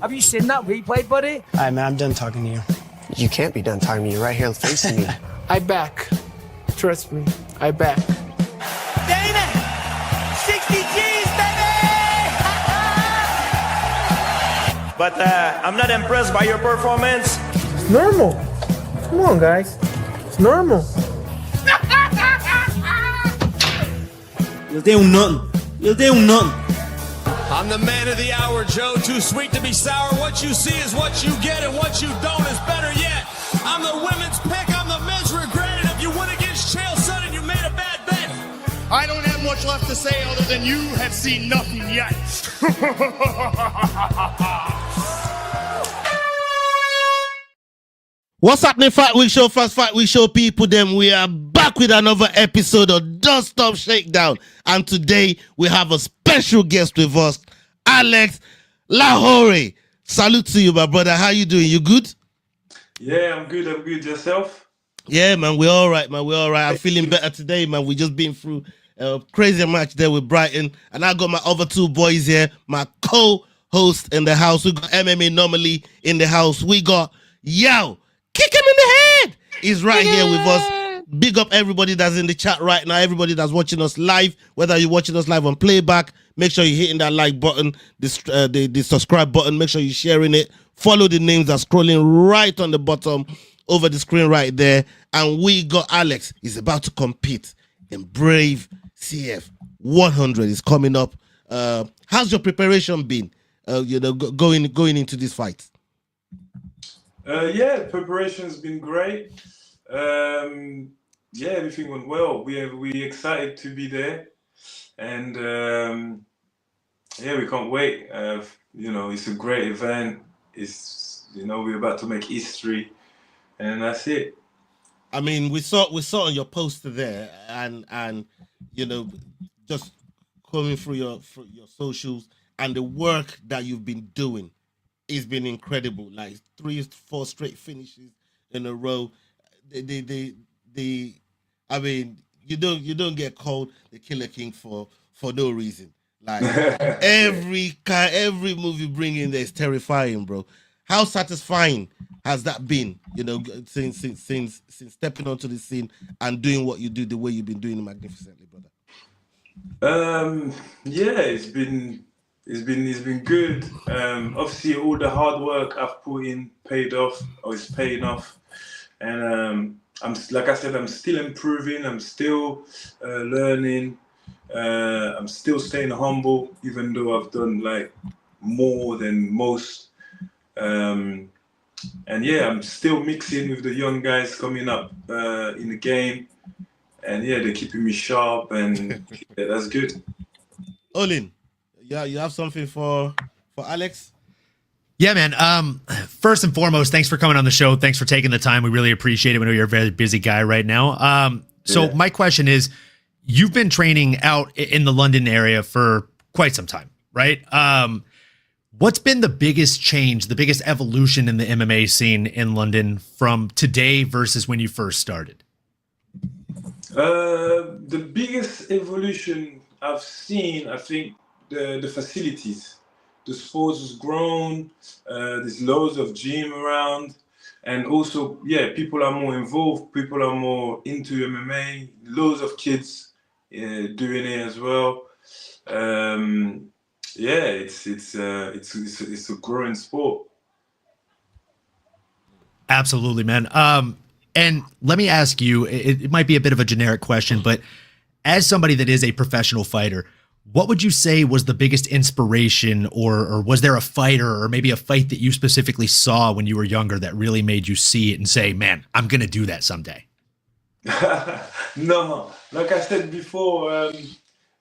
Have you seen that replay, buddy? All right, man, I'm done talking to you. You can't be done talking to me. You're right here facing me. I back. Trust me, I back. Damn it! 60 G's, baby! But I'm not impressed by your performance. It's normal. Come on, guys. It's normal. You'll do nothing. You'll do nothing. I'm the man of the hour, Joe. Too sweet to be sour. What you see is what you get, and what you don't is better yet. I'm the women's pick. I'm the men's regret. And if you win against Chael Sonnen, you made a bad bet. I don't have much left to say other than you have seen nothing yet. What's happening, Fight Week Show, First Fight Week Show people? Them we are back with another episode of Don't Stop Shakedown, and today we have a special guest with us, Alex Lahore. Salute to you, my brother. How you doing? You good? Yeah, I'm good. I'm good. Yourself? Yeah, man. We're all right, man. We're all right. I'm feeling better today, man. We just been through a crazy match there with Brighton, and I got my other two boys here, my co-host in the house. We got MMANomaly in the house. We got Yow. Kick him in the head. He's right here with us. Big up everybody that's in the chat right now, everybody that's watching us live, whether you're watching us live on playback. Make sure you're hitting that like button, the subscribe button. Make sure you're sharing it. Follow the names that's scrolling right on the bottom over the screen right there. And we got Alex. He's about to compete in Brave CF 100. Is coming up. How's your preparation been? Going into this fight. Yeah, preparation's been great. Yeah, everything went well. We excited to be there, and yeah, we can't wait. It's a great event. It's we're about to make history, and that's it. I mean, we saw on your poster there, and just coming through your socials and the work that you've been doing. It's been incredible, like 3-4 straight finishes in a row. I mean, you don't get called the Killer King for no reason. Like every move you bring in there is terrifying, bro. How satisfying has that been? Since stepping onto the scene and doing what you do the way you've been doing it magnificently, brother. Yeah, it's been good. Obviously, all the hard work I've put in paid off, or is paying off. And I'm like I said, I'm still improving. I'm still learning. I'm still staying humble, even though I've done like more than most. And yeah, I'm still mixing with the young guys coming up in the game. And yeah, they're keeping me sharp, and yeah, that's good. Olin. Yeah, you have something for Alex? Yeah, man. First and foremost, thanks for coming on the show. Thanks for taking the time. We really appreciate it. We know you're a very busy guy right now. So my question is, you've been training out in the London area for quite some time, right? What's been the biggest change, the biggest evolution in the MMA scene in London from today versus when you first started? The biggest evolution I've seen, I think, the facilities. The sports has grown. There's loads of gym around, and also, yeah, people are more involved. People are more into MMA. Loads of kids doing it as well. Yeah, it's a growing sport. Absolutely, man. And let me ask you, it might be a bit of a generic question, but as somebody that is a professional fighter, what would you say was the biggest inspiration, or was there a fighter or maybe a fight that you specifically saw when you were younger that really made you see it and say, man, I'm going to do that someday? No, like I said before,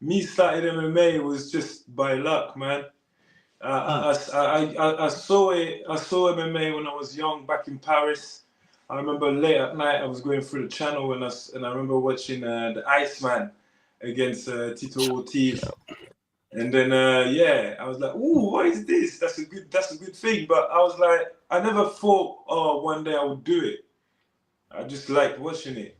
me starting MMA was just by luck, man. I saw MMA when I was young back in Paris. I remember late at night I was going through the channel and I remember watching the Iceman against Tito Ortiz, and then yeah, I was like, "Ooh, what is this? That's a good thing." But I was like, I never thought, "Oh, one day I would do it." I just liked watching it.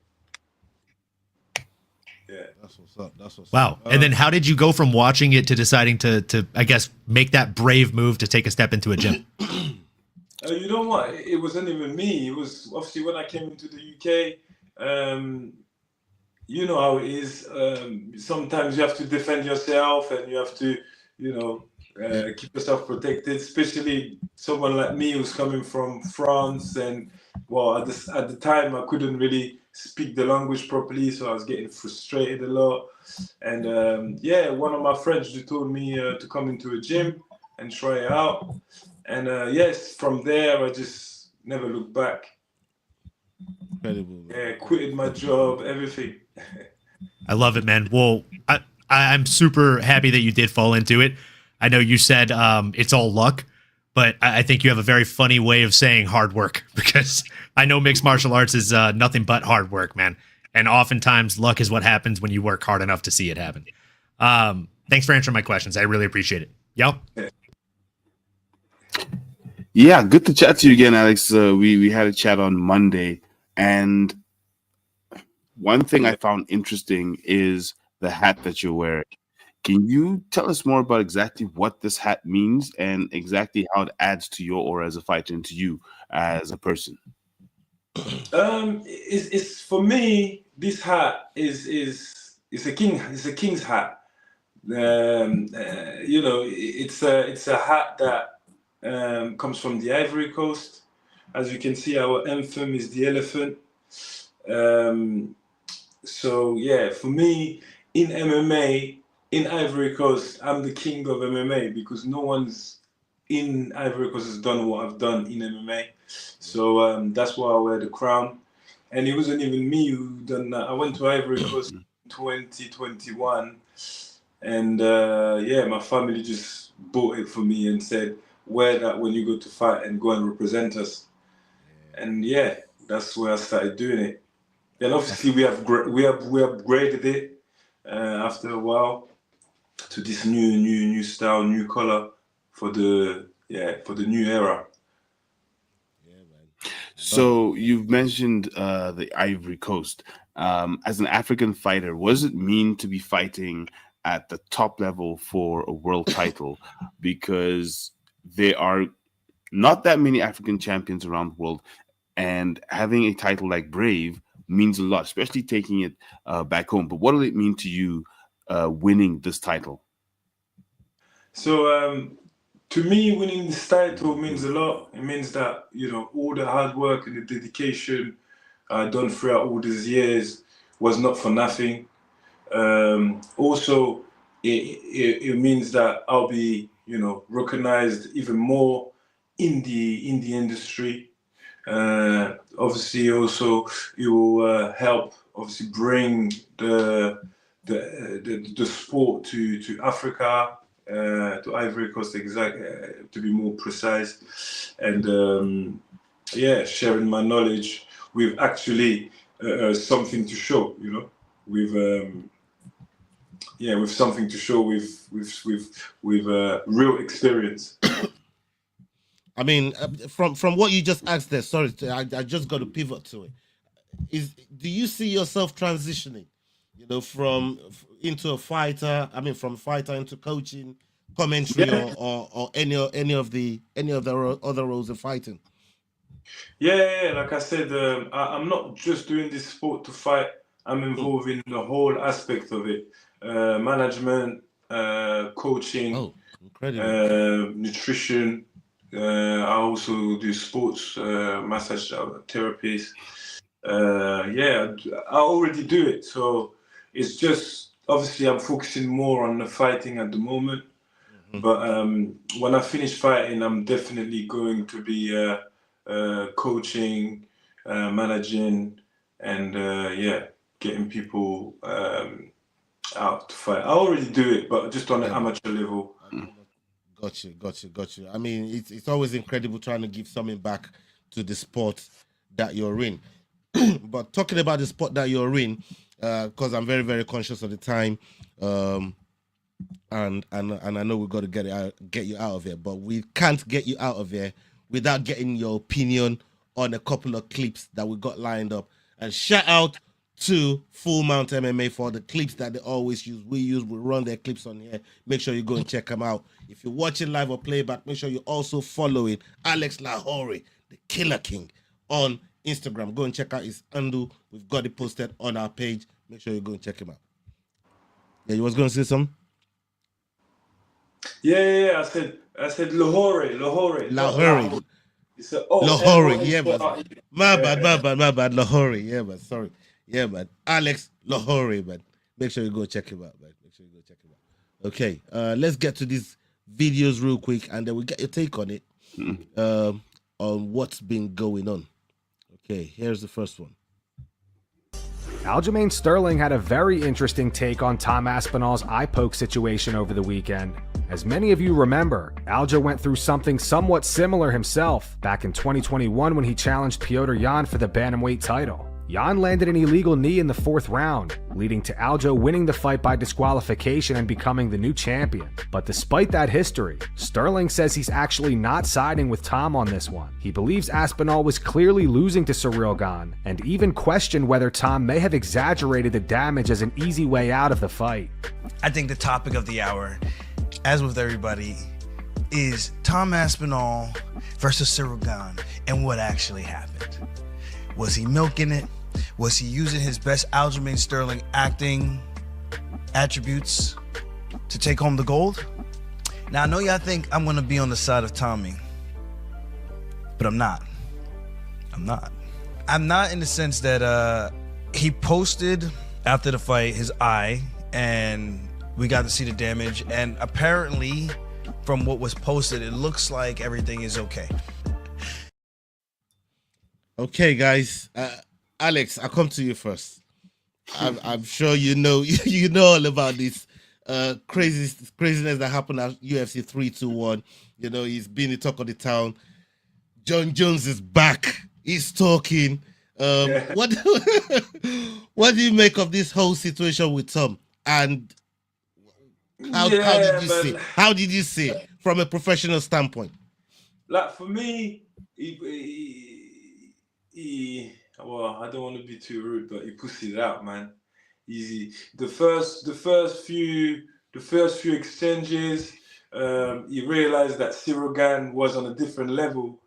That's what's up. That's what's Wow. up. And then how did you go from watching it to deciding to I guess make that brave move to take a step into a gym? You know what? It wasn't even me. It was obviously when I came into the UK. You know how it is. Sometimes you have to defend yourself, and you have to, keep yourself protected. Especially someone like me who's coming from France, and well, at the time I couldn't really speak the language properly, so I was getting frustrated a lot. And one of my friends just told me to come into a gym and try it out. And yes, from there I just never looked back. Incredible. Yeah, quitted my job, everything. I love it, man. Well, I'm super happy that you did fall into it. I know you said it's all luck, but I think you have a very funny way of saying hard work, because I know mixed martial arts is nothing but hard work, man. And oftentimes luck is what happens when you work hard enough to see it happen. Thanks for answering my questions. I really appreciate it. Yo. Yeah, good to chat to you again, Alex. We had a chat on Monday, and one thing I found interesting is the hat that you're wearing. Can you tell us more about exactly what this hat means and exactly how it adds to your aura as a fighter and to you as a person? It's for me. This hat is a king's hat. It's a hat that comes from the Ivory Coast. As you can see, our anthem is the elephant. So yeah, for me in MMA, in Ivory Coast, I'm the king of MMA because no one's in Ivory Coast has done what I've done in MMA. So that's why I wear the crown. And it wasn't even me who done that. I went to Ivory Coast in 2021, and my family just bought it for me and said, wear that when you go to fight and go and represent us. And yeah, that's where I started doing it. And obviously we upgraded it after a while to this new style, new color for the new era. So you've mentioned the Ivory Coast. As an African fighter, what does it mean to be fighting at the top level for a world title? Because there are not that many African champions around the world, and having a title like Brave means a lot, especially taking it back home. But what did it mean to you winning this title? So to me, winning this title means a lot. It means that, all the hard work and the dedication done throughout all these years was not for nothing. Also, it means that I'll be, recognized even more in the industry. Obviously, also it will help obviously bring the sport to Africa, to Ivory Coast, to be more precise, and sharing my knowledge with actually something to show, with something to show with real experience. I mean, from what you just asked there, sorry, I just got to pivot to it. Do you see yourself transitioning, from into a fighter? I mean, from fighter into coaching, commentary, or any of the other roles of fighting? Yeah. Like I said, I'm not just doing this sport to fight. I'm involved in the whole aspect of it: management, coaching, nutrition. I also do sports massage therapies. I already do it. So it's just, obviously I'm focusing more on the fighting at the moment. But when I finish fighting, I'm definitely going to be coaching, managing, and getting people out to fight. I already do it, but just on an amateur level. Got you. I mean, it's always incredible trying to give something back to the sport that you're in. But talking about the sport that you're in, because I'm very, very conscious of the time, and I know we've got to get you out of here, but we can't get you out of here without getting your opinion on a couple of clips that we got lined up. And shout out to Full Mount MMA for the clips that they always use. We run their clips on here. Make sure you go and check them out. If you're watching live or playback, make sure you're also following Alex Lahore, the Killer King, on Instagram. Go and check out his handle. We've got it posted on our page. Make sure you go and check him out. Yeah, you was going to say something? Yeah. I said Lahore. You said, Lahore, yeah, man. My bad. Lahore, yeah, man. Sorry. Yeah, man. Alex Lahore, man. Make sure you go check him out, man. Okay, let's get to these videos real quick, and then we'll get your take on it, on what's been going on. Okay, here's the first one. Aljamain Sterling had a very interesting take on Tom Aspinall's eye poke situation over the weekend. As many of you remember, Aljo went through something somewhat similar himself back in 2021 when he challenged Petr Yan for the bantamweight title. Yan landed an illegal knee in the 4th round, leading to Aljo winning the fight by disqualification and becoming the new champion. But despite that history, Sterling says he's actually not siding with Tom on this one. He believes Aspinall was clearly losing to Ciryl Gane, and even questioned whether Tom may have exaggerated the damage as an easy way out of the fight. I think the topic of the hour, as with everybody, is Tom Aspinall versus Ciryl Gane and what actually happened. Was he milking it? Was he using his best Aljamain Sterling acting attributes to take home the gold? Now, I know y'all think I'm going to be on the side of Tommy, but I'm not. I'm not in the sense that he posted after the fight his eye, and we got to see the damage, and apparently from what was posted, it looks like everything is okay. Okay, guys. Alex, I'll come to you first. I'm sure you know all about this craziness that happened at UFC 321. You know, he's been the talk of the town. John Jones is back. He's talking. What do you make of this whole situation with Tom? And how did you see it from a professional standpoint? Like, for me, well, I don't want to be too rude, but he pussied it out, man. Easy. The first few exchanges, he realized that Ciryl Gane was on a different level,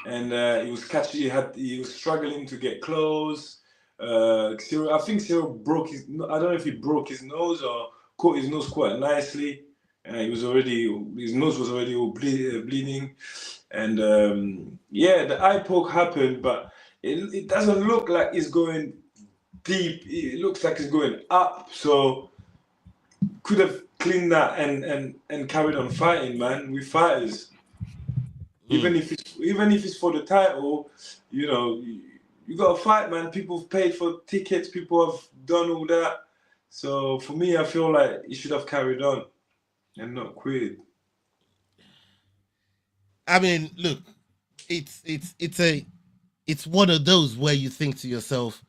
and he was struggling to get close. I think Ciryl broke his. I don't know if he broke his nose or caught his nose quite nicely. His nose was already all bleeding, and the eye poke happened, but it doesn't look like it's going deep. It looks like it's going up. So could have cleaned that and carried on fighting, man. We fighters. Even if it's for the title, you know, you gotta fight, man. People have paid for tickets. People have done all that. So for me, I feel like he should have carried on and not quit. I mean, look, it's one of those where you think to yourself,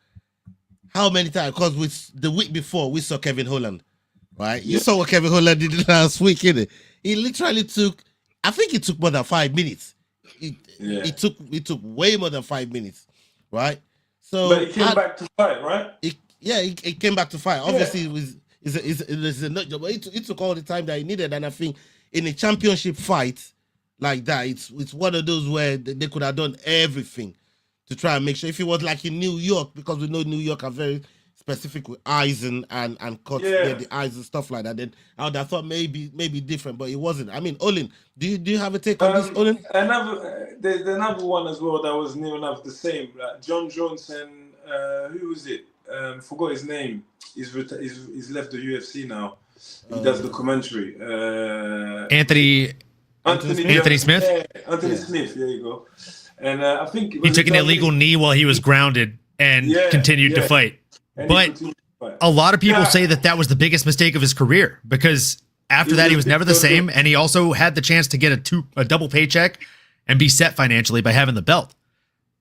how many times? Because the week before we saw Kevin Holland, right? You saw what Kevin Holland did last week, innit? He literally took, I think it took more than 5 minutes. It took way more than 5 minutes, right? So, but he came back to fight, right? He came back to fight. Obviously, it took all the time that he needed, and I think in a championship fight like that, it's one of those where they could have done everything to try and make sure. If it was like in New York, because we know New York are very specific with eyes and cuts near the eyes and stuff like that, then I would have thought maybe different, but it wasn't. I mean, Olin, do you have a take on this, Olin? There's another one as well that was near enough the same. Like John Jones and who was it? Forgot his name. He's left the UFC now. He does the commentary. Anthony Smith. Yeah, Anthony Smith. There you go. And I think he took an illegal knee while he was grounded and continued to fight. But a lot of people say that was the biggest mistake of his career, because after that he was never the same, and he also had the chance to get a double paycheck and be set financially by having the belt.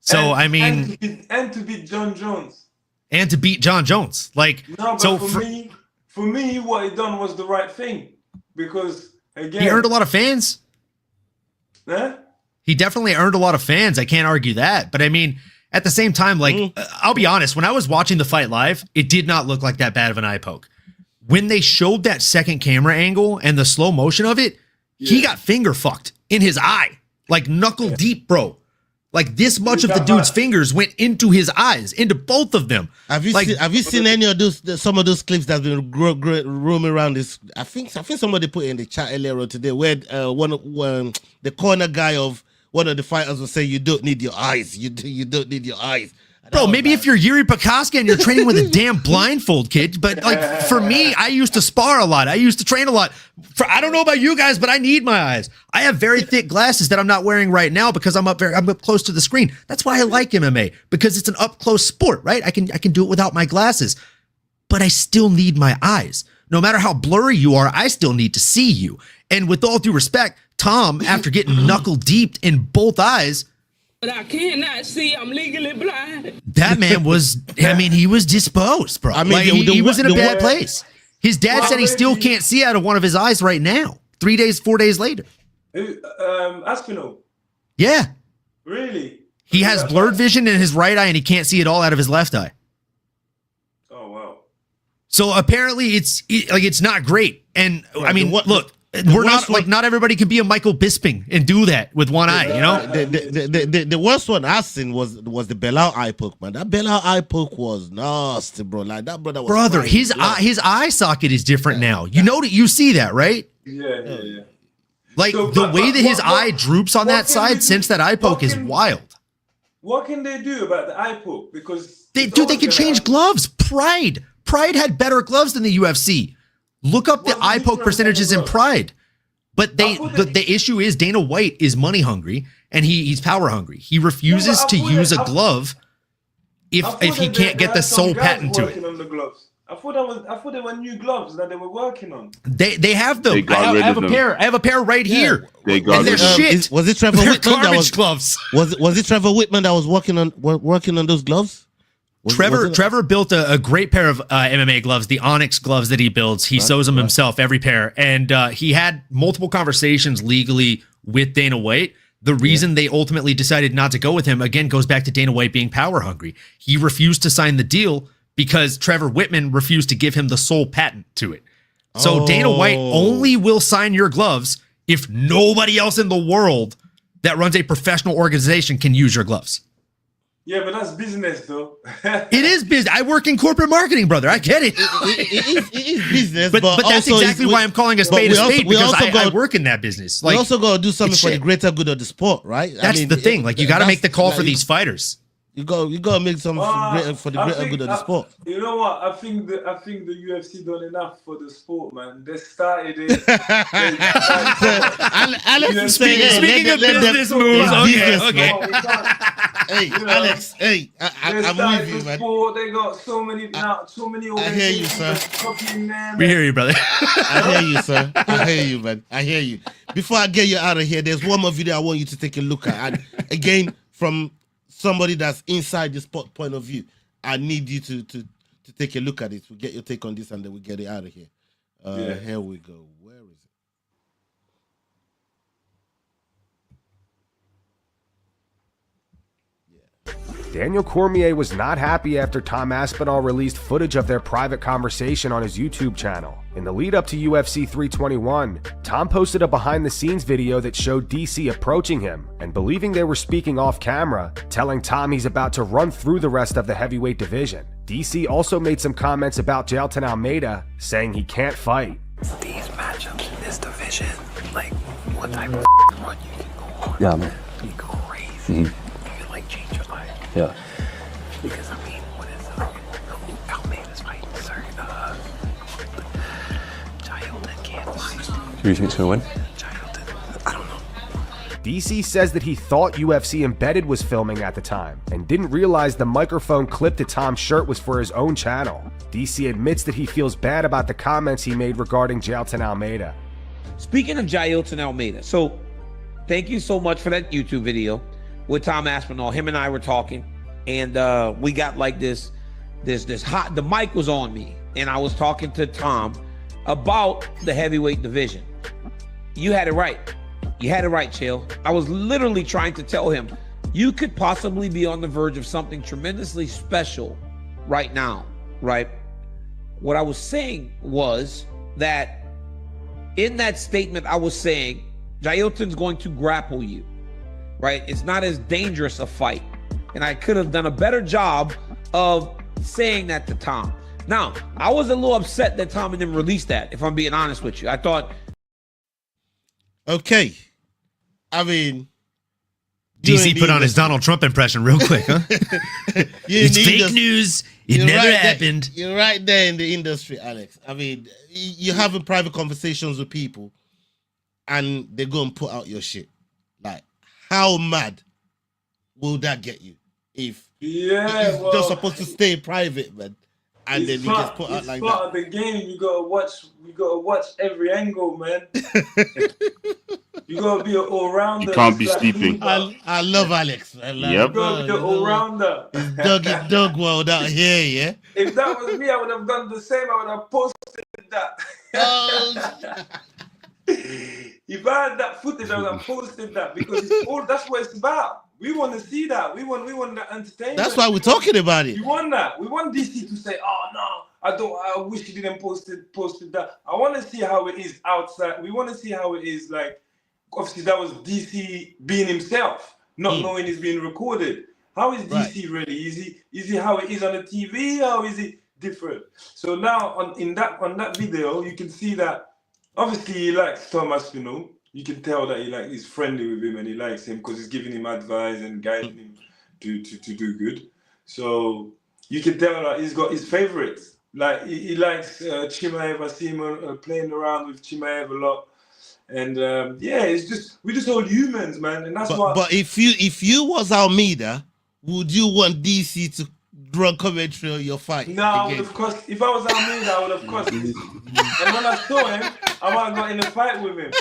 So and to beat John Jones. And to beat John Jones. Like, no, but so for me, what he done was the right thing, because again, he earned a lot of fans. Huh? He definitely earned a lot of fans. I can't argue that. But I mean, At the same time, like, I'll be honest, when I was watching the fight live, it did not look like that bad of an eye poke. When they showed that second camera angle and the slow motion of it, he got finger fucked in his eye, like knuckle deep, bro. Like this much of the dude's fingers went into his eyes, into both of them. Have you seen any of those? Some of those clips that's been roaming around this? I think somebody put in the chat earlier on today where the corner guy of one of the fighters will say, "You don't need your eyes. You don't need your eyes." Bro, maybe if you're Yuri Prokaska and you're training with a damn blindfold, kid. But like for me, I used to spar a lot. I used to train a lot. I don't know about you guys, but I need my eyes. I have very thick glasses that I'm not wearing right now because I'm up close to the screen. That's why I like MMA, because it's an up close sport, right? I can do it without my glasses, but I still need my eyes. No matter how blurry you are, I still need to see you. And with all due respect, Tom, after getting knuckle deep in both eyes, but I cannot see. I'm legally blind. that man was, I mean, he was disposed, bro. I mean, like, he was in a bad place. His dad said he still can't see out of one of his eyes right now. 4 days later. Aspinall. Yeah. Really? He has blurred vision in his right eye and he can't see it all out of his left eye. Oh, wow. So apparently it's not great. And I mean, look, not everybody can be a Michael Bisping and do that with one eye, you know? The worst one I've seen was the Belal eye poke, man. That Belal eye poke was nasty, bro. Like that brother was his eye socket is different now. You see that, right? Yeah. Like so, the way that his eye droops on that side since that eye poke is wild. What can they do about the eye poke? Because they can change gloves. Pride had better gloves than the UFC. Look up the eye poke percentages in Pride. But the issue is Dana White is money hungry and he's power hungry. He refuses to use a glove if he can't get the sole patent to it. I thought they were new gloves that they were working on. They have them. I have a pair right here. They got and they're shit. Was it Trevor Whitman that was gloves? Was it Trevor Whitman that was working on those gloves? Trevor built a great pair of MMA gloves, the Onyx gloves that he builds. He sews them himself, every pair. And he had multiple conversations legally with Dana White. The reason they ultimately decided not to go with him, again, goes back to Dana White being power hungry. He refused to sign the deal because Trevor Whitman refused to give him the sole patent to it. So Dana White only will sign your gloves if nobody else in the world that runs a professional organization can use your gloves. Yeah, but that's business, though. It is business. I work in corporate marketing, brother. I get it. It is business, but that's exactly why I'm calling a spade because I work in that business. Like, we also got to do something for the greater good of the sport, right? That's the thing. Like, you got to make the call for these fighters. You got to make something for the greater good of the sport. You know what? I think the UFC done enough for the sport, man. They started it. Alex, speaking of business moves, okay. Hey, Alex, hey, I'm with you, man. Sport, they got so many organizations. I hear you, sir. We hear you, brother. I hear you, sir. I hear you, man. I hear you. Before I get you out of here, there's one more video I want you to take a look at. And again, from somebody that's inside the sport point of view, I need you to take a look at it. We'll get your take on this and then we'll get it out of here. Here we go. Where is it? Daniel Cormier was not happy after Tom Aspinall released footage of their private conversation on his YouTube channel. In the lead up to UFC 321, Tom posted a behind-the-scenes video that showed DC approaching him and believing they were speaking off camera, telling Tom he's about to run through the rest of the heavyweight division. DC also made some comments about Jailton Almeida, saying he can't fight. These matchups in this division, like, what type of run you can go on? Yeah, man. You go crazy. You can, like, change your life. Yeah. Because, I mean, what is Almeida's fighting, sir? Jailton can't fight. Who do you think's going to win? Jailton, I don't know. DC says that he thought UFC Embedded was filming at the time and didn't realize the microphone clipped to Tom's shirt was for his own channel. DC admits that he feels bad about the comments he made regarding Jailton Almeida. Speaking of Jailton Almeida, so thank you so much for that YouTube video with Tom Aspinall. Him and I were talking, and we got like this hot. The mic was on me, and I was talking to Tom about the heavyweight division. You had it right. You had it right, Chill. I was literally trying to tell him you could possibly be on the verge of something tremendously special right now, right? What I was saying was that in that statement, I was saying Jailton's going to grapple you, right? It's not as dangerous a fight. And I could have done a better job of saying that to Tom. Now, I was a little upset that Tom didn't release that, if I'm being honest with you. I thought... Okay. I mean... DC put on his Donald Trump impression real quick, huh? It's fake news. It never happened. You're right there in the industry, Alex. I mean, you're having private conversations with people and they go and put out your shit. Like, how mad will that get you? If you're just supposed to stay private, man, and then you just put out like that. It's part of the game. You gotta watch every angle, man. You gotta be an all-rounder. You can't be sleeping. I love Alex. Yep. You gotta be the all-rounder. It's dog world out here, yeah. If that was me, I would have done the same. I would have posted that. Oh. If I had that footage, I would have posted that because that's what it's about. We want to see that. We want that entertainment. That's why we're talking about it. We want that. We want DC to say, "Oh no, I wish he didn't posted that." I want to see how it is outside. We want to see how it is like. Obviously, that was DC being himself, not knowing he's being recorded. How is DC really? Is he how it is on the TV? How is it different? So now on that video, you can see that obviously he likes Tom Aspinall. You can tell that he's friendly with him and he likes him because he's giving him advice and guiding him to do good. So you can tell that he's got his favorites. Like he likes Chimaev. I see him playing around with Chimaev a lot. And we're just all humans, man. And that's why. But if you was Almeida, would you want DC to run commentary on your fight? No, I would have course. If I was Almeida, I would have course. And when I saw him, I might have got in a fight with him.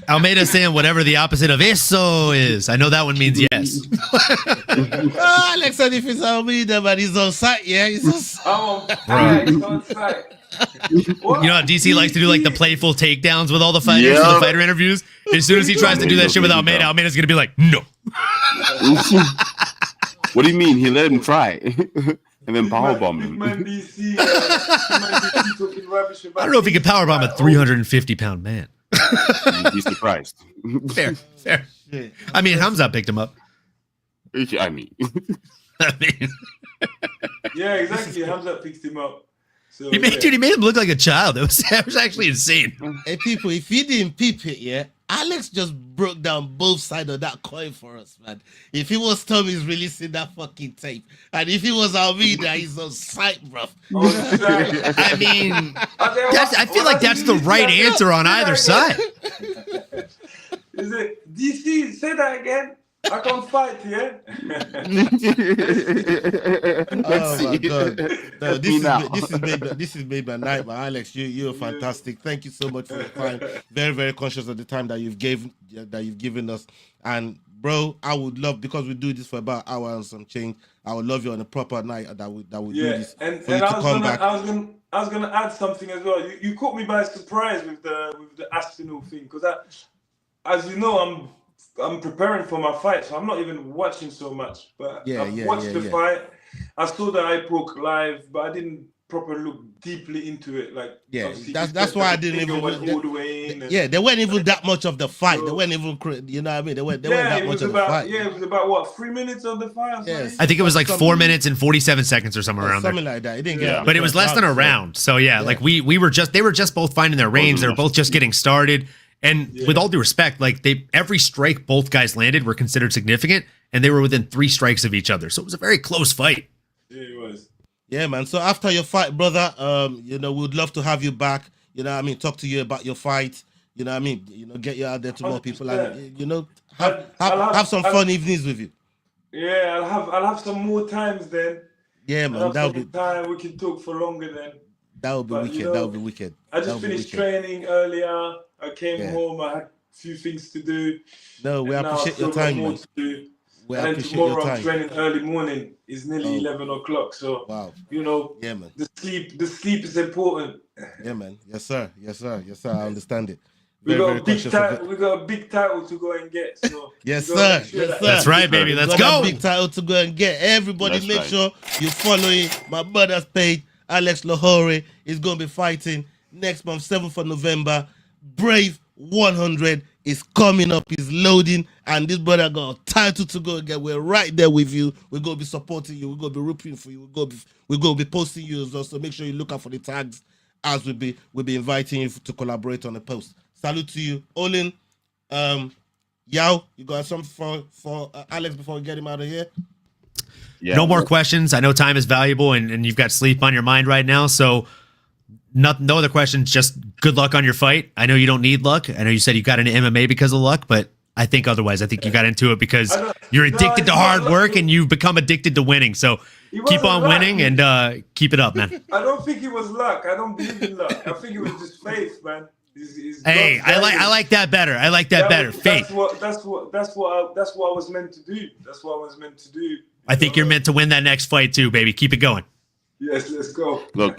Almeida saying whatever the opposite of eso is. I know that one means yes. Alex said if it's Almeida, but he's on site, yeah. He's on site. He's on site. You know how DC likes to do like the playful takedowns with all the fighters for the fighter interviews? As soon as he tries to do that shit with Almeida, Almeida's going to be like, no. What do you mean? He let him try. And then powerbomb him. I don't know if he could powerbomb a 350-pound man. You'd be surprised. Fair. I mean, Hamza picked him up. I mean. Yeah, exactly. Hamza picked him up. So, he made him look like a child. It was actually insane. Hey, people, if you didn't peep it, yeah, Alex just broke down both sides of that coin for us, man. If it was Tom, he's releasing that fucking tape. And if it was Almeida, he's on site, bro. I mean, I feel like that's the right answer on either side. Is it DC? Say that again. I can't fight, yeah? Oh my God. No, this is made my night, but Alex, you're fantastic. Thank you so much for the time. Very, very conscious of the time that you've given us. And bro, I would love, because we do this for about an hour and some change, I would love you on a proper night that we do this. And I was gonna add something as well. You caught me by surprise with the Aspinall thing, because as you know, I'm preparing for my fight, so I'm not even watching so much. But I've watched the fight. I saw the iPoke live, but I didn't properly look deeply into it. Like, that's why I didn't even went all the way in. There weren't even that much of the fight. They weren't even, you know what I mean? They weren't that much of the fight. Yeah, it was about what, 3 minutes of the fight? Yes. I think it was like 4 minutes and 47 seconds or somewhere around there. Something like that. It didn't get but it was less than a round. So like they were just both finding their range. They were both just getting started. And with all due respect, like every strike both guys landed were considered significant, and they were within 3 strikes of each other. So it was a very close fight. Yeah, it was. Yeah, man. So after your fight, brother, we'd love to have you back. You know what I mean? Talk to you about your fight. You know what I mean? Get you out there to more people, and have some fun evenings with you. Yeah, I'll have some more times then. Yeah, man. That'll be time. We can talk for longer then. That would be wicked. That would be wicked. I just finished training earlier. I came home. I had a few things to do. No, we appreciate your time, man. We and then tomorrow I'm training early morning. It's nearly 11 o'clock. So yeah, man. The sleep is important. Yeah, man. Yes, sir. I understand it. We Very, got very a big conscious of it. title. We got a big title to go and get. So Yes, we gotta sir. make sure Yes, that- sir. That's right, baby. Let's We got go. a big title to go and get. Everybody, That's make right. sure you following my brother's page. Alex Lahore is going to be fighting next month, 7th of November. Brave 100 is coming up, is loading, and this brother got a title to go and get. We're right there with you. We're going to be supporting you. We're going to be rooting for you. We're going to be posting you as well. So make sure you look out for the tags as we'll be inviting you to collaborate on the post. Salute to you. Olin, Yao, you got something for Alex before we get him out of here? Yeah. No more questions. I know time is valuable and you've got sleep on your mind right now. So no other questions. Just good luck on your fight. I know you don't need luck. I know you said you got into MMA because of luck, but I think otherwise. I think you got into it because you're addicted to hard work and you've become addicted to winning. So keep on winning and keep it up, man. I don't think it was luck. I don't believe in luck. I think it was just faith, man. Hey, I like that better. I like that better. Faith. That's what I was meant to do. That's what I was meant to do. I think you're meant to win that next fight too, baby. Keep it going. Yes, let's go. Look,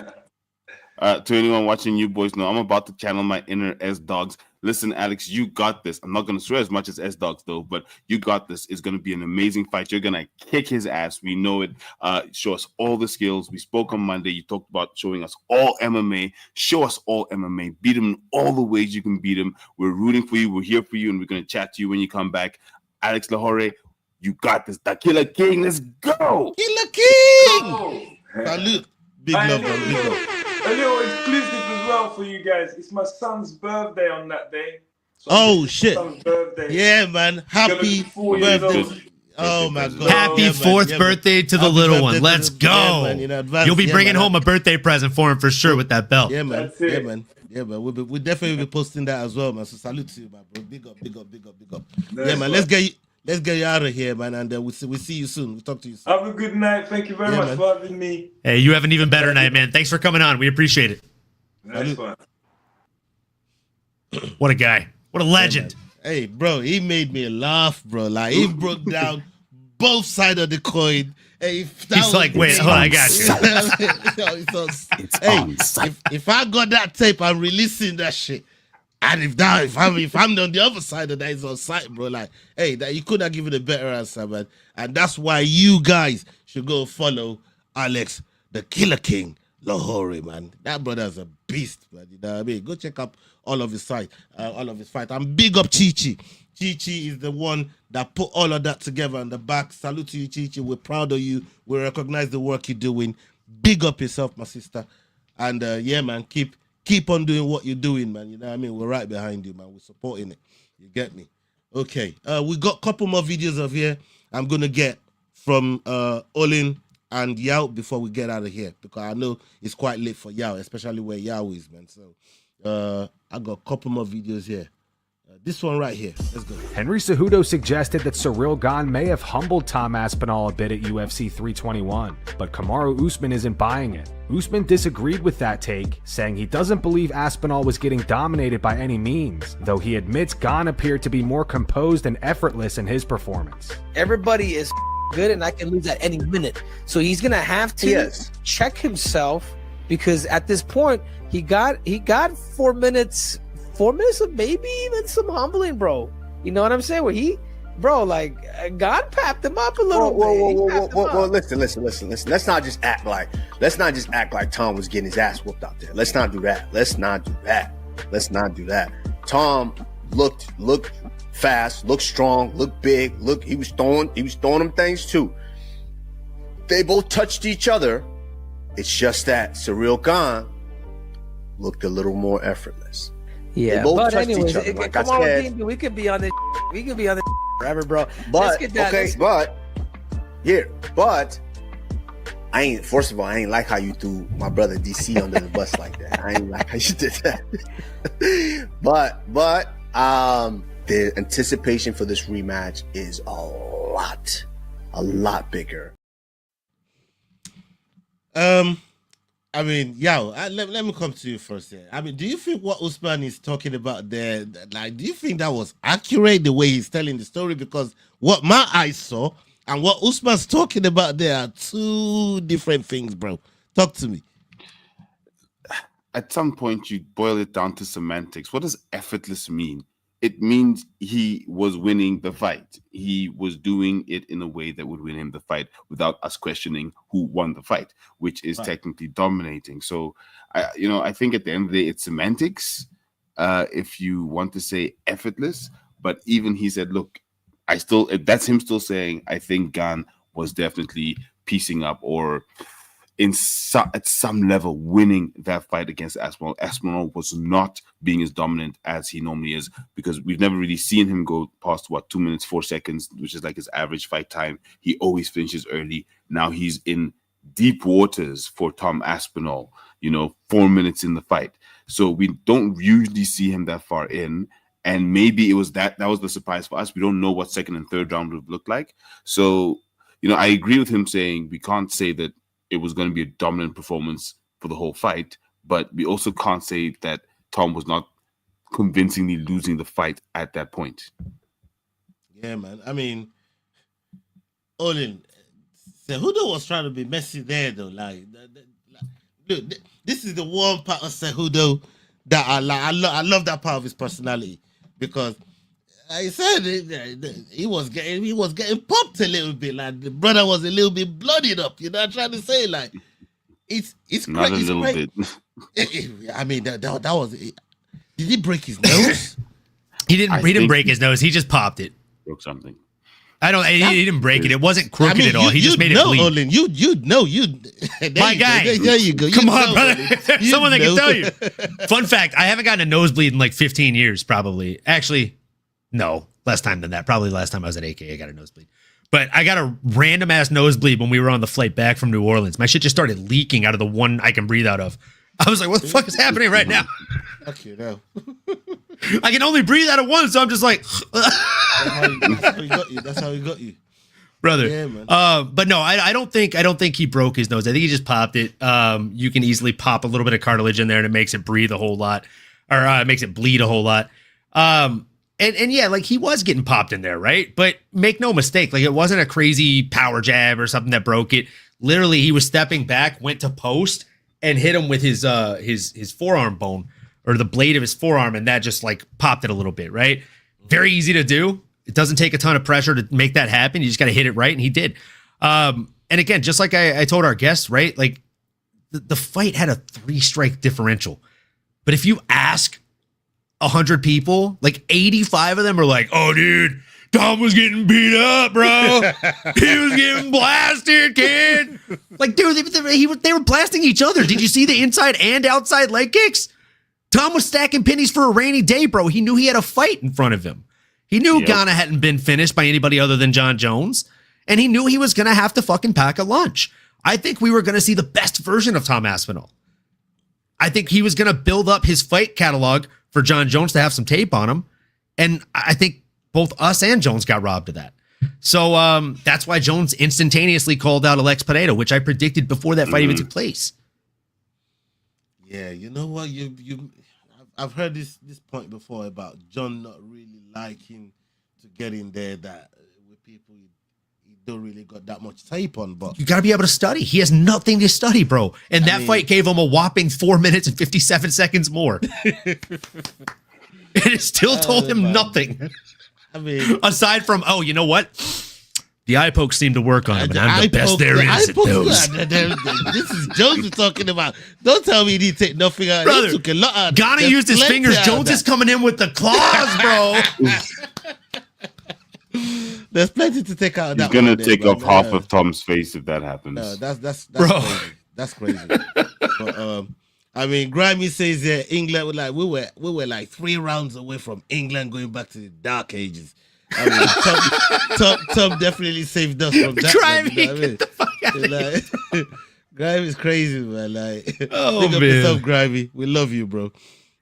to anyone watching, you boys know I'm about to channel my inner S-Dogs. Listen, Alex, you got this. I'm not going to swear as much as S-Dogs, though, but you got this. It's going to be an amazing fight. You're going to kick his ass. We know it. Show us all the skills. We spoke on Monday. You talked about showing us all MMA. Show us all MMA. Beat him in all the ways you can beat him. We're rooting for you. We're here for you, and we're going to chat to you when you come back. Alex Lahore, you got this. The Killer King. Let's go. Killer King. Salute. Big love, man. Big love. A little exclusive as well for you guys. It's my son's birthday on that day. So Oh shit! son's birthday. Yeah, man. Happy birthday! Oh my god! Happy Yeah, man. fourth Yeah, man. birthday to the Happy little birthday one. to Let's the- go. Yeah, man, in advance. You'll be Yeah, bringing man. home a birthday present for him for sure with that belt. Yeah, man. That's it. Yeah, man. Yeah, man. We'll definitely be posting that as well, man. So salute to you, man, bro. Big up, big up, big up, big up. Nice Yeah, man. one. Let's get you out of here, man, and we'll see you soon. We'll talk to you soon. Have a good night. Thank you very Yeah, much man. for having me. Hey, you have an even better night, man. Thanks for coming on. We appreciate it. Nice one. What a guy. What a legend. Hey, bro, he made me laugh, bro. Like he broke down both sides of the coin. Hey, He's like, wait, hold on, I got you. If I got that tape, I'm releasing that shit. And if I'm on the other side of that, it's on site, bro. Like, hey, that you could have given a better answer, man. And that's why you guys should go follow Alex, the Killer King Lahore, man. That brother's a beast, man. You know what I mean? Go check out all of his fight. And big up Chi-Chi. Chi-Chi is the one that put all of that together on the back. Salute to you, Chi-Chi. We're proud of you. We recognize the work you're doing. Big up yourself, my sister. And yeah, man, keep on doing what you're doing, man. You know what I mean? We're right behind you, man. We're supporting it. You get me? Okay. We got a couple more videos of here I'm going to get from Olin and Yao before we get out of here, because I know it's quite late for Yao, especially where Yao is, man. So I got a couple more videos here. This one right here. Let's go. Henry Cejudo suggested that Ciryl Gane may have humbled Tom Aspinall a bit at UFC 321, but Kamaru Usman isn't buying it. Usman disagreed with that take, saying he doesn't believe Aspinall was getting dominated by any means, though he admits Gane appeared to be more composed and effortless in his performance. Everybody is good and I can lose at any minute. So he's going to have to check himself, because at this point he got 4 minutes of maybe even some humbling, bro. You know what I'm saying? Where God papped him up a little bit. Whoa, listen. Let's not just act like Tom was getting his ass whooped out there. Let's not do that. Tom looked fast, looked strong, looked big, he was throwing them things too. They both touched each other. It's just that Ciryl Gane looked a little more effortless. Yeah, they both but touched anyways, each other. Like come I on, said, we could be on this. We could be on this forever, bro. but I ain't. First of all, I ain't like how you threw my brother DC under the bus like that. I ain't like how you did that. but the anticipation for this rematch is a lot bigger. I mean, Yao, let me come to you first here. I mean, do you think what Usman is talking about there, like, do you think that was accurate, the way he's telling the story? Because what my eyes saw and what Usman's talking about there are two different things, bro. Talk to me. at some point you boil it down to semantics. What does effortless mean? It means he was winning the fight. He was doing it in a way that would win him the fight without us questioning who won the fight, which is technically dominating. So, I think at the end of the day, it's semantics. If you want to say effortless, but even he said, look, that's him still saying, I think Gan was definitely piecing up or at some level winning that fight against Aspinall. Aspinall was not being as dominant as he normally is, because we've never really seen him go past 2 minutes 4 seconds, which is like his average fight time. He always finishes early. Now he's in deep waters for Tom Aspinall, 4 minutes in the fight. So we don't usually see him that far in. And maybe it was that was the surprise for us. We don't know what second and third round would look like. So, I agree with him saying we can't say that it was going to be a dominant performance for the whole fight, but we also can't say that Tom was not convincingly losing the fight at that point. Yeah, man. I mean, Olin, Cejudo was trying to be messy there, though. Look, this is the one part of Cejudo that I like. I love that part of his personality, because I said he was getting popped a little bit. Like, the brother was a little bit bloodied up. I'm trying to say, like, it's not a little bit. I mean, that was. Did he break his nose? He didn't break his nose. He just popped it. Broke something. He didn't break it. It wasn't crooked at all. He just made it bleed. Olin, My guy. There you go. Come on, brother. Someone that can tell you. Fun fact, I haven't gotten a nosebleed in like 15 years, probably. Actually, no, less time than that. Probably last time I was at AK, I got a nosebleed. But I got a random ass nosebleed when we were on the flight back from New Orleans. My shit just started leaking out of the one I can breathe out of. I was like, what the fuck is happening right now? Okay, no. I can only breathe out of one, so I'm just like... That's how he got you. Brother. Yeah, man. But no, I don't think he broke his nose. I think he just popped it. You can easily pop a little bit of cartilage in there and it makes it breathe a whole lot, or it makes it bleed a whole lot. And yeah, like, he was getting popped in there, right? But make no mistake, like, it wasn't a crazy power jab or something that broke it. Literally, he was stepping back, went to post, and hit him with his forearm bone, or the blade of his forearm, and that just like popped it a little bit, right? Very easy to do. It doesn't take a ton of pressure to make that happen. You just got to hit it right, and he did. And again, just like I told our guests, right? Like, the fight had a 3-strike differential. But if you ask 100 people, like 85 of them are like, oh, dude, Tom was getting beat up, bro. He was getting blasted, kid. Like, dude, they were blasting each other. Did you see the inside and outside leg kicks? Tom was stacking pennies for a rainy day, bro. He knew he had a fight in front of him. He knew Ghana hadn't been finished by anybody other than John Jones, and he knew he was going to have to fucking pack a lunch. I think we were going to see the best version of Tom Aspinall. I think he was going to build up his fight catalog for John Jones to have some tape on him, and I think both us and Jones got robbed of that. So that's why Jones instantaneously called out Alex Pereira, which I predicted before that fight even took place. Yeah, you know what? I've heard this point before about John not really liking to get in there that with people he don't really got that much tape on. But you got to be able to study. He has nothing to study, bro. And that fight gave him a whopping 4 minutes and 57 seconds more. And it still told him nothing. I mean, aside from, oh, you know what? The eye pokes seem to work on him, and I'm the best there is at those. This is Jones we're talking about. Don't tell me he didn't take nothing out. Brother, he took a lot out. Ghana used his fingers. Jones is coming in with the claws, bro. There's plenty to take out of that. He's going to take off half of Tom's face if that happens. No, that's bro. Crazy. That's crazy. But, I mean, Grimey says that England we were like 3 rounds away from England going back to the dark ages. I mean, Tom definitely saved us from that. Grimy, you know what I mean? get the fuck out of here. Grimey's crazy, man. Like, oh, pick up man. yourself, Grimey. We love you, bro.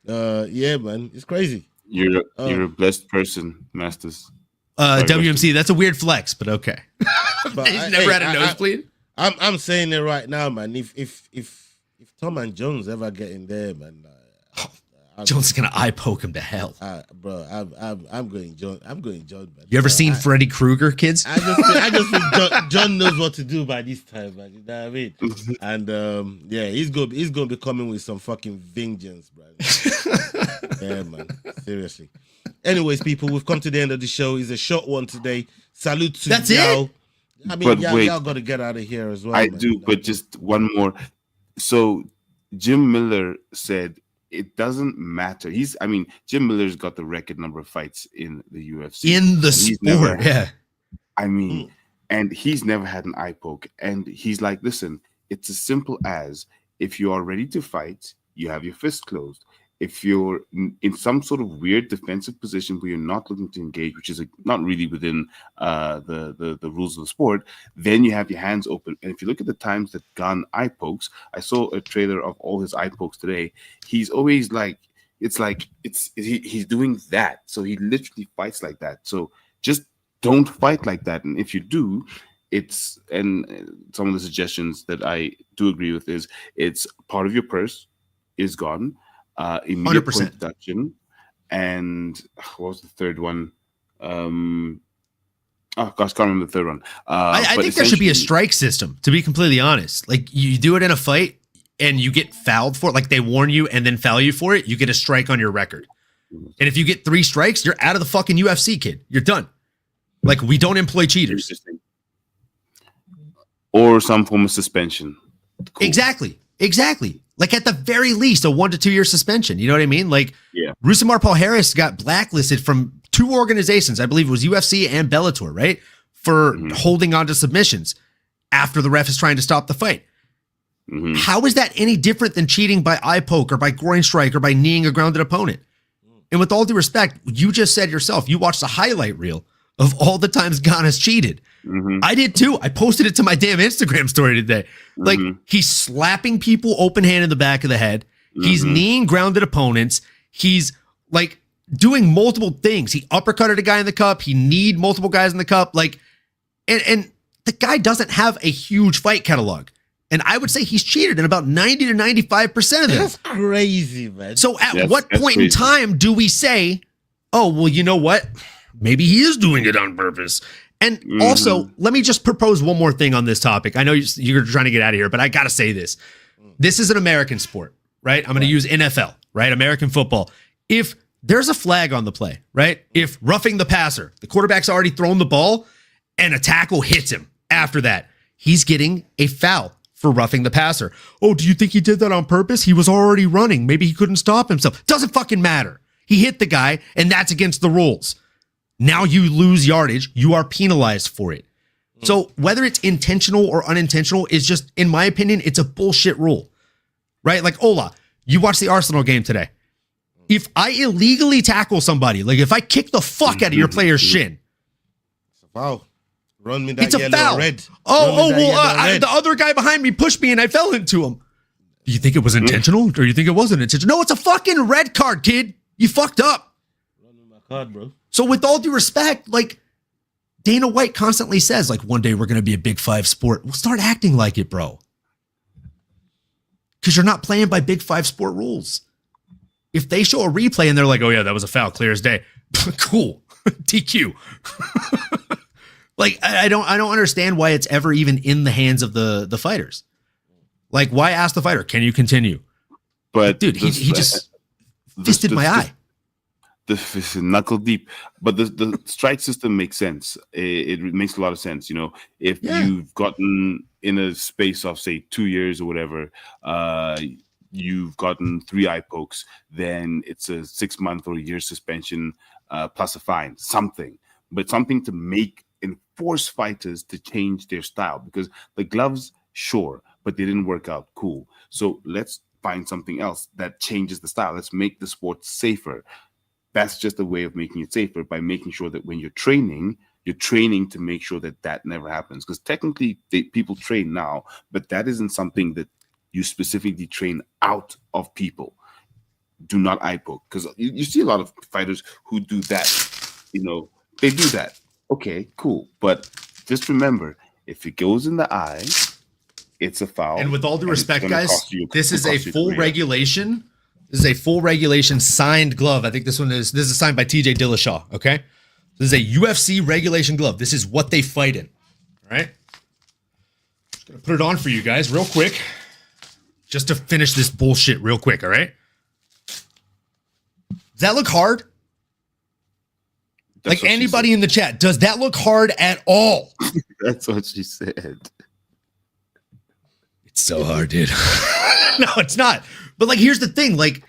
Yeah, man, it's crazy. You're a blessed person, Masters. WMC, that's a weird flex, but okay. But He's never had a nosebleed. I'm saying it right now, man. If Tom and Jones ever get in there, man, Jones is gonna eye poke him to hell. Bro, I'm going John. I'm going John. Man. You ever seen Freddy Krueger, kids? I just think John knows what to do by this time, man. You know what I mean? And yeah, he's gonna be coming with some fucking vengeance, bro. Yeah, man. Seriously. Anyways, people, we've come to the end of the show. It's a short one today. Salute to That's y'all. it? I mean, y'all got to get out of here as well. I man. do, but just one more. So Jim Miller said it doesn't matter. Jim Miller's got the record number of fights in the UFC. In the sport, yeah. I mean, and he's never had an eye poke. And he's like, listen, it's as simple as if you are ready to fight, you have your fist closed. If you're in some sort of weird defensive position where you're not looking to engage, which is not really within the rules of the sport, then you have your hands open. And if you look at the times that Gunn eye pokes, I saw a trailer of all his eye pokes today. He's always he's doing that. So he literally fights like that. So just don't fight like that. And if you do, and some of the suggestions that I do agree with is it's part of your purse is gone. Immediate 100%. point deduction, and what was the third one? Oh gosh, can't remember the third one. I think there should be a strike system, to be completely honest. Like, you do it in a fight and you get fouled for it, like they warn you and then foul you for it, you get a strike on your record. And if you get 3 strikes, you're out of the fucking UFC, kid. You're done. Like, we don't employ cheaters. Or some form of suspension. Cool. Exactly. Like, at the very least, a 1 to 2 year suspension. You know what I mean? Like, yeah. Rousimar Paul Harris got blacklisted from 2 organizations. I believe it was UFC and Bellator, right? For holding on to submissions after the ref is trying to stop the fight. How is that any different than cheating by eye poke or by groin strike or by kneeing a grounded opponent? And with all due respect, you just said yourself, you watched the highlight reel of all the times Ghana's cheated. I did too. I posted it to my damn Instagram story today. Like, he's slapping people open hand in the back of the head. He's kneeing grounded opponents. He's like doing multiple things. He uppercutted a guy in the cup. He kneed multiple guys in the cup. Like, and the guy doesn't have a huge fight catalog. And I would say he's cheated in about 90 to 95% of them. That's crazy, man. So at what point in time do we say, oh, well, you know what? Maybe he is doing it on purpose. And also, let me just propose one more thing on this topic. I know you're trying to get out of here, but I got to say this. This is an American sport, right? I'm going to use NFL, right? American football. If there's a flag on the play, right? If roughing the passer, the quarterback's already thrown the ball and a tackle hits him after that, he's getting a foul for roughing the passer. Oh, do you think he did that on purpose? He was already running. Maybe he couldn't stop himself. Doesn't fucking matter. He hit the guy, and that's against the rules. Now you lose yardage. You are penalized for it. So whether it's intentional or unintentional is just, in my opinion, it's a bullshit rule, right? Like, Ola, you watched the Arsenal game today. If I illegally tackle somebody, like if I kick the fuck out of your player's shin, wow, run me that it's a yellow foul. or red. The other guy behind me pushed me and I fell into him. Do you think it was intentional or you think it wasn't intentional? No, it's a fucking red card, kid. You fucked up. Run me my card, bro. So with all due respect, like, Dana White constantly says, like, one day we're going to be a Big 5 sport. Well, start acting like it, bro. Because you're not playing by Big 5 sport rules. If they show a replay and they're like, oh yeah, that was a foul, clear as day. Cool. DQ. Like, I don't understand why it's ever even in the hands of the fighters. Like, why ask the fighter, can you continue? But dude, he just fisted my eye. The knuckle deep, but the strike system makes sense. It makes a lot of sense. You know, if you've gotten in a space of say 2 years or whatever, you've gotten 3 eye pokes, then it's a 6-month or a year suspension plus a fine, something to enforce fighters to change their style, because the gloves, sure, but they didn't work out. Cool. So let's find something else that changes the style. Let's make the sport safer. That's just a way of making it safer, by making sure that when you're training to make sure that never happens. Because technically people train now, but that isn't something that you specifically train out of people. Do not eye poke. Because you see a lot of fighters who do that. You know, they do that. Okay, cool. But just remember, if it goes in the eye, it's a foul. And with all due respect, guys, this is a full regulation This is a full regulation signed glove. I think this is signed by TJ Dillashaw. Okay. This is a UFC regulation glove. This is what they fight in. All right. Just gonna put it on for you guys real quick. Just to finish this bullshit real quick. All right. Does that look hard? Like anybody in the chat, does that look hard at all? That's what she said. It's so hard, dude. No, it's not. But like, here's the thing. Like,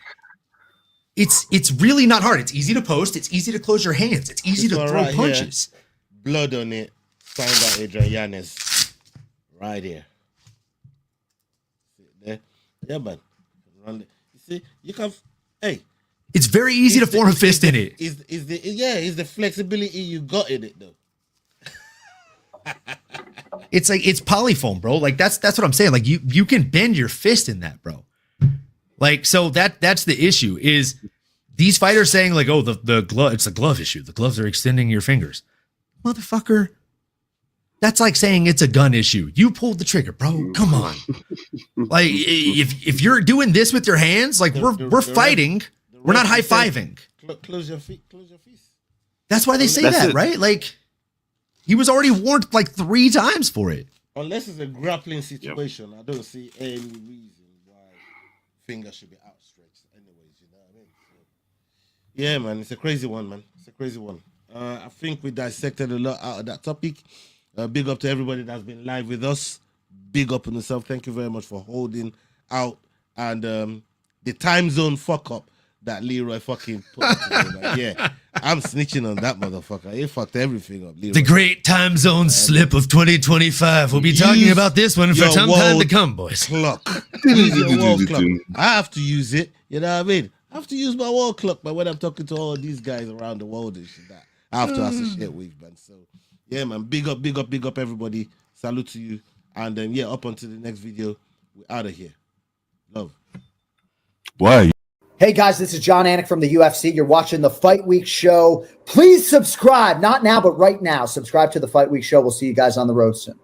it's really not hard. It's easy to post. It's easy to close your hands. It's easy to throw punches. Here, blood on it. Signed by Adrian Yanez. Right here. See it there? Yeah, man. You see, you can. Hey. It's very easy to form a fist in it. Is the flexibility you got in it though. It's like it's polyfoam, bro. Like that's what I'm saying. Like you can bend your fist in that, bro. Like so that's the issue. Is these fighters saying like, oh, the glove, it's a glove issue. The gloves are extending your fingers, motherfucker. That's like saying it's a gun issue. You pulled the trigger, bro. Come on. Like if you're doing this with your hands, like we're fighting. We're not high-fiving. Close your feet. Close your feet. That's why they say that, right? Like, he was already warned like 3 times for it. Unless it's a grappling situation, I don't see any reason why fingers should be outstretched. Anyways, you know what I mean? So, yeah, man, it's a crazy one, man. It's a crazy one. I think we dissected a lot out of that topic. Big up to everybody that's been live with us. Big up on yourself. Thank you very much for holding out. And the time zone fuck up that Leroy fucking put together. Like, yeah, I'm snitching on that motherfucker. He fucked everything up. Leroy. The great time zone slip of 2025. We'll be talking about this one for some time to come, boys. Clock. Use your wall clock. I have to use it. You know what I mean? I have to use my wall clock, but when I'm talking to all these guys around the world and shit, that I have to associate with, man. So, yeah, man. Big up, everybody. Salute to you. And then, yeah, up onto the next video. We're out of here. Love. Why? Hey guys, this is John Anik from the UFC. You're watching the Fight Week Show. Please subscribe. Not now, but right now. Subscribe to the Fight Week Show. We'll see you guys on the road soon.